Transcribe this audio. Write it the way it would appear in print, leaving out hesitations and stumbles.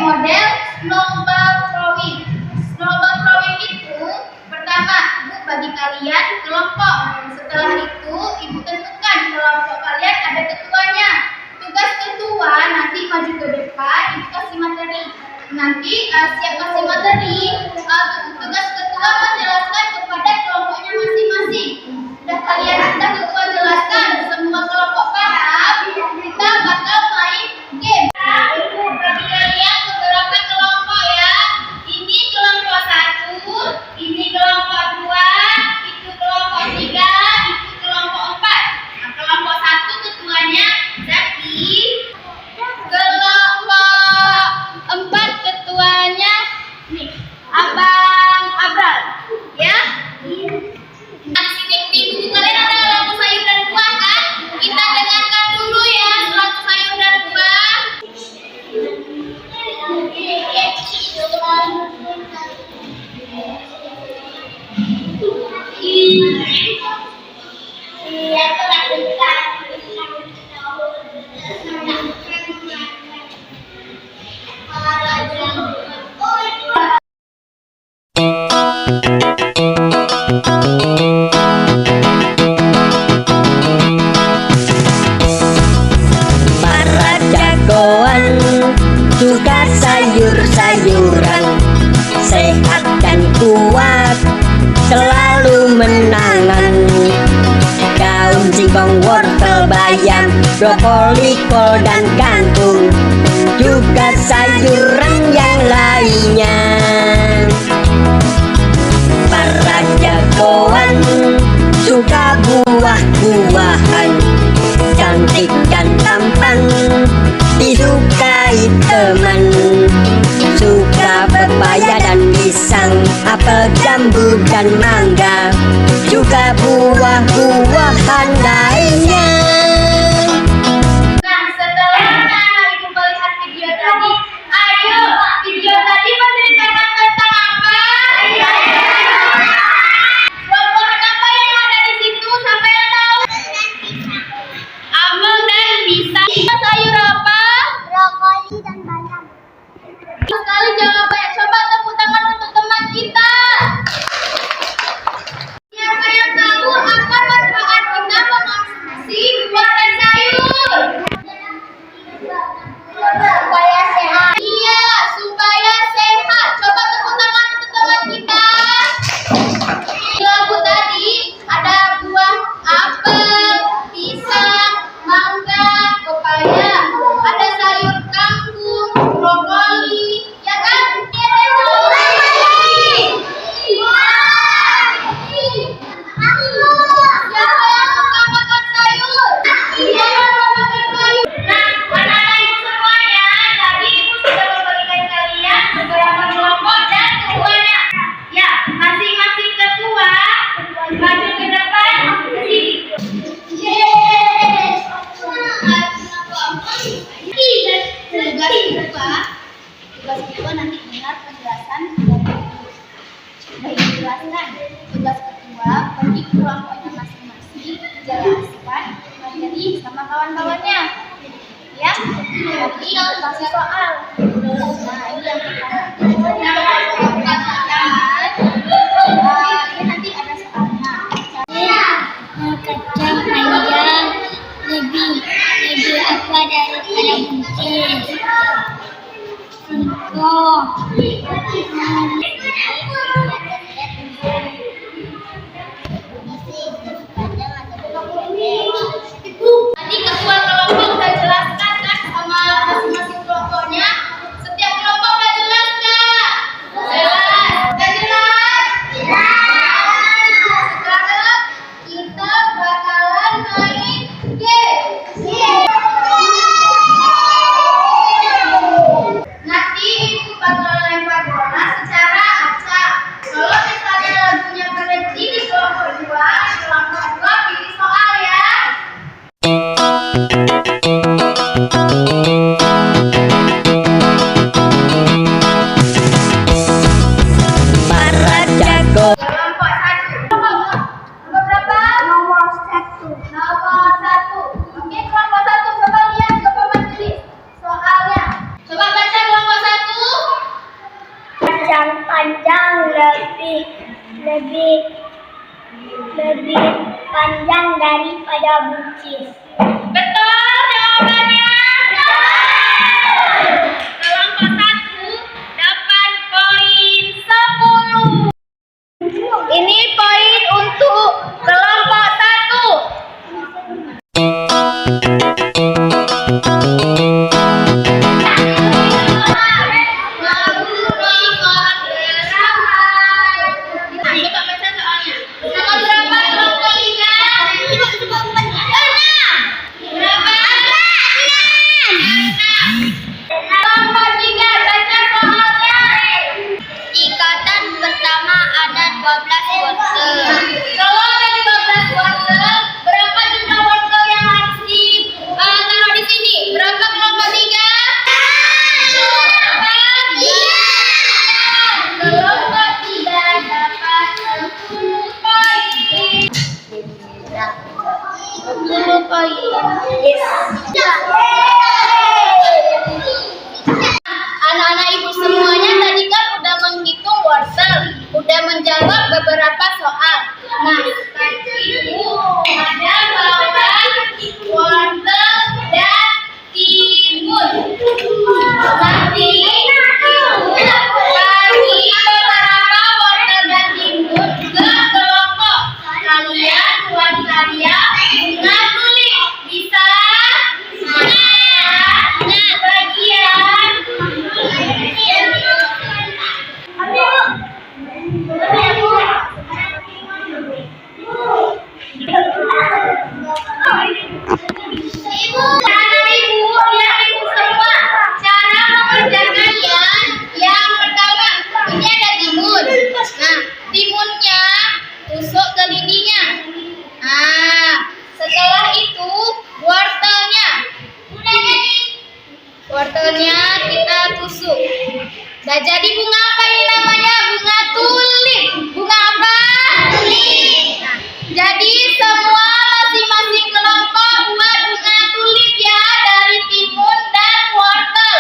model snowball throwing. Snowball throwing itu pertama, Ibu bagi kalian kelompok. Setelah itu, Ibu tentukan kelompok kalian ada ketuanya. Tugas ketua nanti maju ke depan, Ibu kasih materi. Nanti siap kasih materi, tugas ketua menjelaskan kepada kelompoknya masing-masing. Udah ketua jelaskan, semua kelompok paham, kita bakal main game. Bagi kalian beberapa kelompok ya. Ini kelompok 1, ini kelompok 2, itu kelompok 3, itu kelompok 4. Nah, kelompok 1 ketuanya Zaki. Kelompok 4 ketuanya nih, Abang Abral. Ya. Nah, di buku kalian ada lampu sayur dan buah kan? Kita dengarkan dulu ya lampu sayur dan buah. Para jagoan juga sayur-sayuran, sehat dan kuat, selalu menangan. Daun singkong, wortel, bayam, brokoli, kol dan kangkung, juga sayuran yang lainnya. Para jagoan suka buah-buahan, cantik dan tampan, disukai teman. Suka pepaya dan pisang, apel, jambu dan mangga, juga buah-buahan lainnya. Nah, setelah Ibu melihat video tadi, ayo video tadi menceritakan tentang apa? Buah-buahan apa yang ada di situ? Siapa yang tahu? Apel dan pisang. Sayur apa? Brokoli dan bayam. Sekali jawabannya. Coba tepuk tangan untuk teman kita. Siapa yang tahu apa manfaat kita mengonsumsi buah dan sayur? Supaya sehat. Iya, supaya sehat. Coba tepuk tangan untuk teman kita. Di lagu tadi ada buah apel, pisang, mangga, pepaya. Ada sayur kangkung, brokoli, ya kan? Siapa yang suka makan sayur? Siapa yang suka makan sayur? Nah, anak-anak ibu semuanya, tadi ibu sudah membagikan kalian beberapa kelompok dan ketuanya. Ya, masing-masing ketua maju ke depan, ke sini. Tugas kedua nanti dengar penjelasan dari dijelaskan. Tugas kedua pergi ke kelompoknya masing-masing, jelaskan materi sama kawan-kawannya. Ya, nanti kasih soal. Nah, ini yang kita nanti ada soalnya. Kacang panjang lebih apa daripada buncis. Singkong. Tadi ketua kelompok udah jelaskan kan sama masing-masing kelompoknya. Setiap kelompok udah jelas nggak? Jelas. Udah jelas? Sekarang kita bakalan main game. Nanti itu bakalan lempar bola secara acak. panjang, lebih panjang daripada buncis. Betul jawabannya. Kelompok 1 dapat poin 10. Ini poin untuk kelompok 1. Ikatan pertama ada 12 wortel. Kalau ada 12 wortel, berapa jumlah wortel yang harus ditaruh di sini? Berapa kelompok 3? Kelompok 3 dapat 10 poin. 10 poin. Yes. Anak-anak ibu semuanya tadi kan udah menghitung wortel, udah menjawab beberapa soal. Nah, ibu ada bawang, wortel, dan timun. Nanti ibu bagi beberapa wortel dan timun ke kelompok kalian buat karya bunga tulip. Bisa? Nah, bagian Ibu, lihat ibu semua. Cara mengerjakannya, yang pertama, ini ada timun. Nah, timunnya tusuk ke lidinya. Nah, setelah itu wortelnya. Wortelnya kita tusuk. Udah jadi bunga apa ini namanya? Bunga tulip. Bunga apa? Tulip. Nah, jadi semua masing-masing kelompok buat bunga tulip ya, dari timun dan wortel.